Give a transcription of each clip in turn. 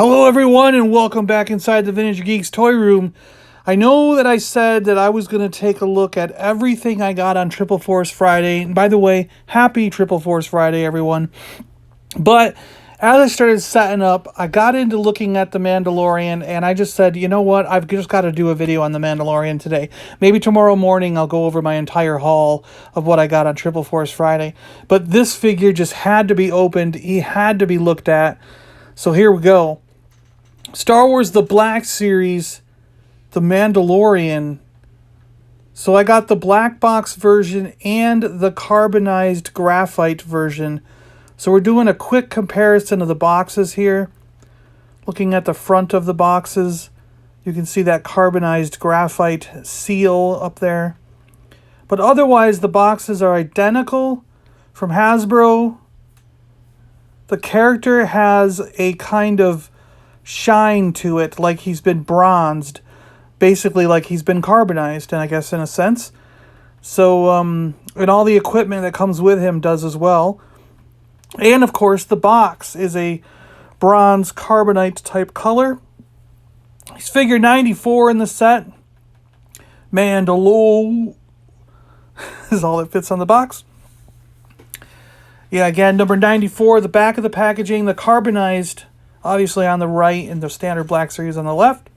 Hello everyone and welcome back inside the Vintage Geek's toy room. I know that I said that I was going to take a look at everything I got on Triple Force Friday. And by the way, happy Triple Force Friday everyone. But as I started setting up, I got into looking at The Mandalorian and I just said, you know what, I've just got to do a video on The Mandalorian today. Maybe tomorrow morning I'll go over my entire haul of what I got on Triple Force Friday. But this figure just had to be opened. He had to be looked at. So here we go. Star Wars The Black Series, The Mandalorian. So I got the black box version and the carbonized graphite version. So we're doing a quick comparison of the boxes here. Looking at the front of the boxes, you can see that carbonized graphite seal up there. But otherwise, the boxes are identical from Hasbro. The character has a kind of shine to it, like he's been bronzed, basically like he's been carbonized, and I guess in a sense. So, and all the equipment that comes with him does as well. And of course, the box is a bronze carbonite type color. He's figure 94 in the set. Mandalorian is all that fits on the box. Yeah, again, number 94, the back of the packaging, the carbonized, obviously on the right, and the standard Black Series on the left.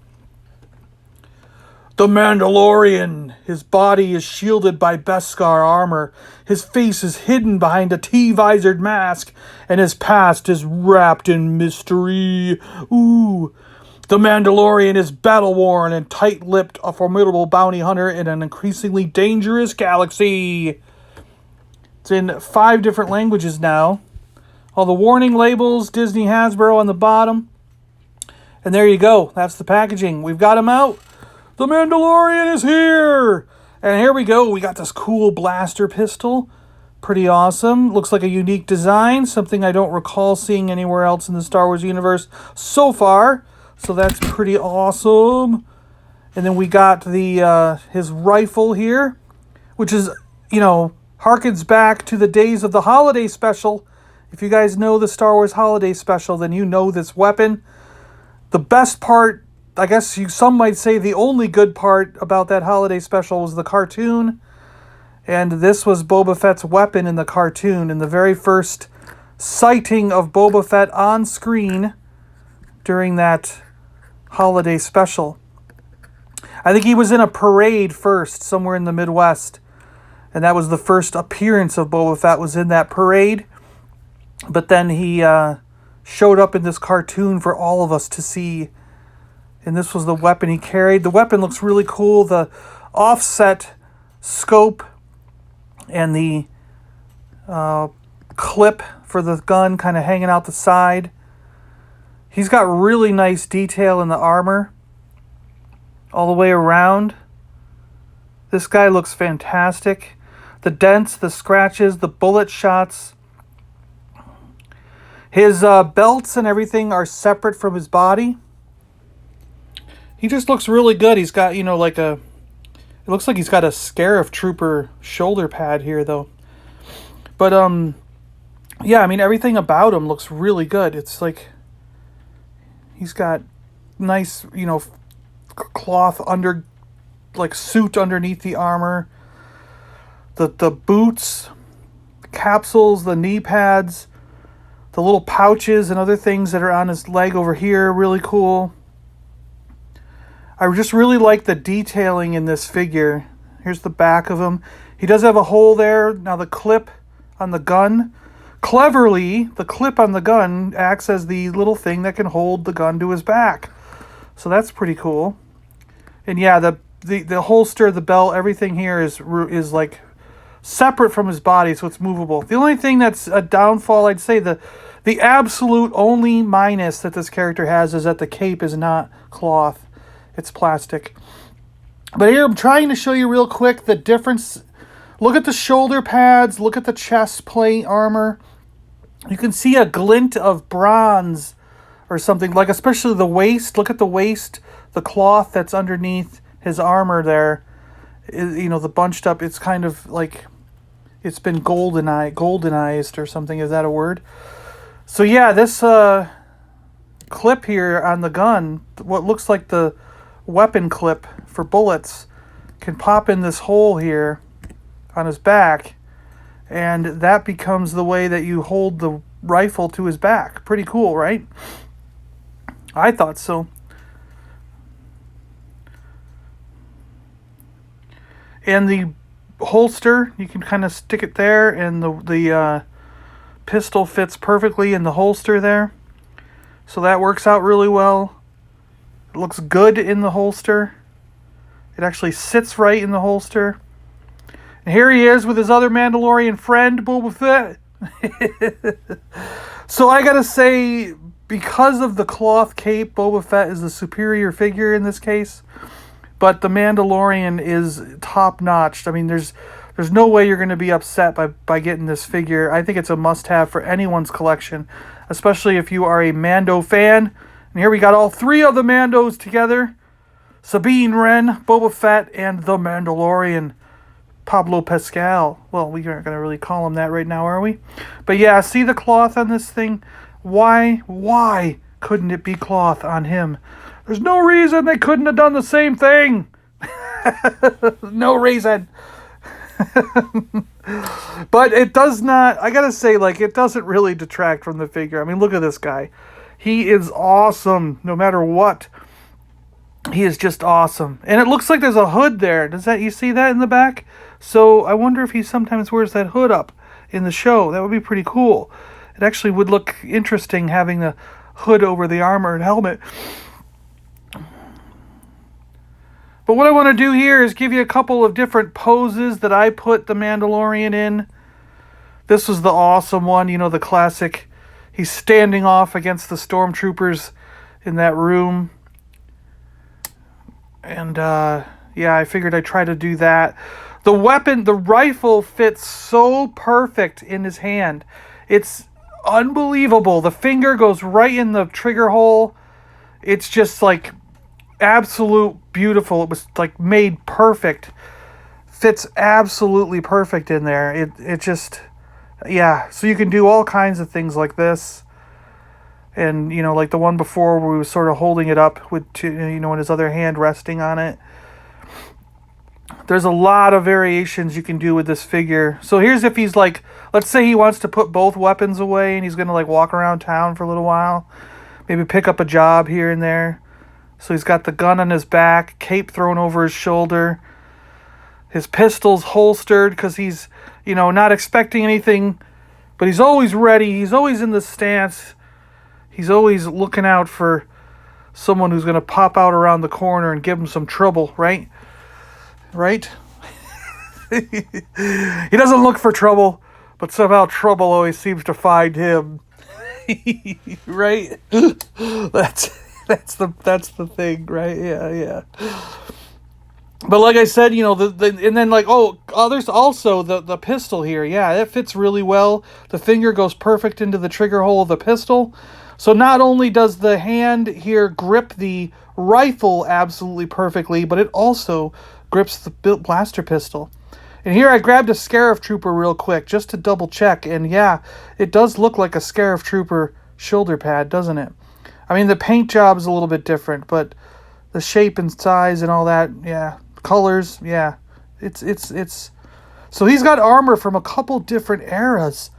The Mandalorian. His body is shielded by Beskar armor. His face is hidden behind a T-visored mask, and his past is wrapped in mystery. Ooh. The Mandalorian is battle-worn and tight-lipped, a formidable bounty hunter in an increasingly dangerous galaxy. It's in 5 different languages now. All the warning labels, Disney Hasbro on the bottom. And there you go. That's the packaging. We've got him out. The Mandalorian is here. And here we go. We got this cool blaster pistol. Pretty awesome. Looks like a unique design. Something I don't recall seeing anywhere else in the Star Wars universe so far. So that's pretty awesome. And then we got the his rifle here, which is, harkens back to the days of the holiday special. If you guys know the Star Wars Holiday Special, then you know this weapon. The best part, I guess some might say the only good part about that Holiday Special was the cartoon. And this was Boba Fett's weapon in the cartoon. In the very first sighting of Boba Fett on screen during that Holiday Special. I think he was in a parade first, somewhere in the Midwest. And that was the first appearance of Boba Fett, was in that parade. But then he showed up in this cartoon for all of us to see. And this was the weapon he carried. The weapon looks really cool. The offset scope and the clip for the gun kind of hanging out the side. He's got really nice detail in the armor all the way around. This guy looks fantastic. The dents, the scratches, the bullet shots. His belts and everything are separate from his body. He just looks really good. He's got, it looks like he's got a Scarif Trooper shoulder pad here, though. But, yeah, everything about him looks really good. It's like, he's got nice, cloth suit underneath the armor. The boots, the capsules, the knee pads, the little pouches and other things that are on his leg over here, really cool. I just really like the detailing in this figure. Here's the back of him. He does have a hole there. Now the clip on the gun. Cleverly, the clip on the gun acts as the little thing that can hold the gun to his back. So that's pretty cool. And yeah, the holster, the belt, everything here is like separate from his body, so it's movable. The only thing that's a downfall, I'd say the absolute only minus that this character has is that the cape is not cloth. It's plastic. But here I'm trying to show you real quick the difference. Look at the shoulder pads. Look at the chest plate armor. You can see a glint of bronze or something, like especially the waist. Look at the waist, the cloth that's underneath his armor there. The bunched up, it's kind of like it's been goldenized or something. Is that a word? So yeah, this clip here on the gun, what looks like the weapon clip for bullets, can pop in this hole here on his back, and that becomes the way that you hold the rifle to his back. Pretty cool, right? I thought so. And the holster, you can kind of stick it there, and the pistol fits perfectly in the holster there. So that works out really well. It looks good in the holster. It actually sits right in the holster. And here he is with his other Mandalorian friend, Boba Fett. So I gotta say, because of the cloth cape, Boba Fett is the superior figure in this case. But the Mandalorian is top-notch. I mean, there's no way you're going to be upset by getting this figure. I think it's a must-have for anyone's collection, especially if you are a Mando fan. And here we got all three of the Mandos together. Sabine Wren, Boba Fett, and the Mandalorian, Pablo Pascal. Well, we aren't going to really call him that right now, are we? But yeah, see the cloth on this thing? Why couldn't it be cloth on him? There's no reason they couldn't have done the same thing. No reason. But it does not, I gotta say, like, it doesn't really detract from the figure. I mean, look at this guy. He is awesome, no matter what. He is just awesome. And it looks like there's a hood there. You see that in the back? So I wonder if he sometimes wears that hood up in the show. That would be pretty cool. It actually would look interesting having the hood over the armor and helmet. But what I want to do here is give you a couple of different poses that I put the Mandalorian in. This was the awesome one, you know, the classic. He's standing off against the stormtroopers in that room. And, yeah, I figured I'd try to do that. The weapon, the rifle fits so perfect in his hand. It's unbelievable. The finger goes right in the trigger hole. It's just like absolute beautiful. It was like made perfect. Fits absolutely perfect in there. It just, yeah. So you can do all kinds of things like this. And, you know, like the one before where he was sort of holding it up with, you know, and his other hand resting on it. There's a lot of variations you can do with this figure. So here's if he's like, let's say he wants to put both weapons away and he's going to like walk around town for a little while. Maybe pick up a job here and there. So he's got the gun on his back, cape thrown over his shoulder. His pistol's holstered because he's, you know, not expecting anything. But he's always ready. He's always in the stance. He's always looking out for someone who's going to pop out around the corner and give him some trouble, right? Right? He doesn't look for trouble, but somehow trouble always seems to find him. Right? That's the thing, right? Yeah. But like I said, you know, and then like, there's also the pistol here. Yeah, that fits really well. The finger goes perfect into the trigger hole of the pistol. So not only does the hand here grip the rifle absolutely perfectly, but it also grips the blaster pistol. And here I grabbed a Scarif Trooper real quick just to double check. And yeah, it does look like a Scarif Trooper shoulder pad, doesn't it? I mean, the paint job is a little bit different, but the shape and size and all that, yeah. Colors, yeah. It's so he's got armor from a couple different eras.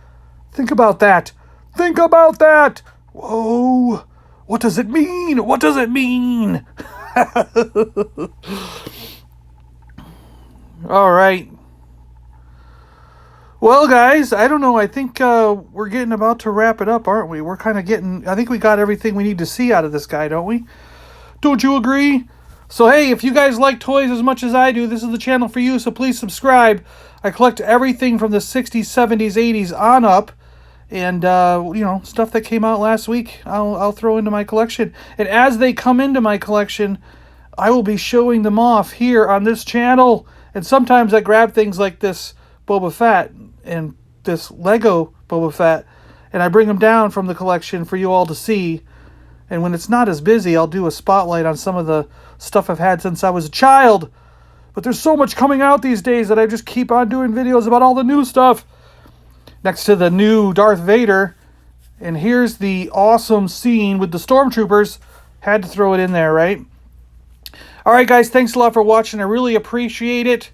Think about that. Think about that. Whoa. What does it mean? What does it mean? All right. Well, guys, I don't know. I think we're getting about to wrap it up, aren't we? We're kind of getting... I think we got everything we need to see out of this guy, don't we? Don't you agree? So, hey, if you guys like toys as much as I do, this is the channel for you, so please subscribe. I collect everything from the 60s, 70s, 80s on up. And, you know, stuff that came out last week, I'll throw into my collection. And as they come into my collection, I will be showing them off here on this channel. And sometimes I grab things like this Boba Fett and this Lego Boba Fett, and I bring them down from the collection for you all to see. And when it's not as busy, I'll do a spotlight on some of the stuff I've had since I was a child. But there's so much coming out these days that I just keep on doing videos about all the new stuff. Next to the new Darth Vader, And here's the awesome scene with the stormtroopers. Had to throw it in there, right? All right, guys, thanks a lot for watching. I really appreciate it.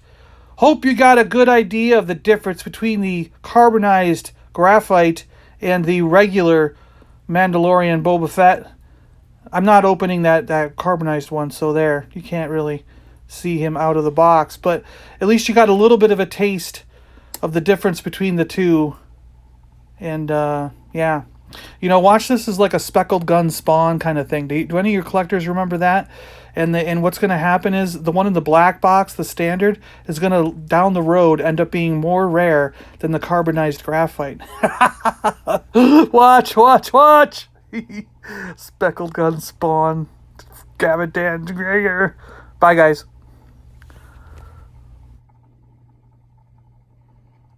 Hope you got a good idea of the difference between the carbonized graphite and the regular Mandalorian Boba Fett. I'm not opening that carbonized one, so there. You can't really see him out of the box. But at least you got a little bit of a taste of the difference between the two. And, yeah. You know, watch this as like a speckled gun spawn kind of thing. Do any of your collectors remember that? And what's going to happen is the one in the black box, the standard, is going to, down the road, end up being more rare than the carbonized graphite. Watch! Speckled gun spawn. Gavadan Greger. Bye, guys.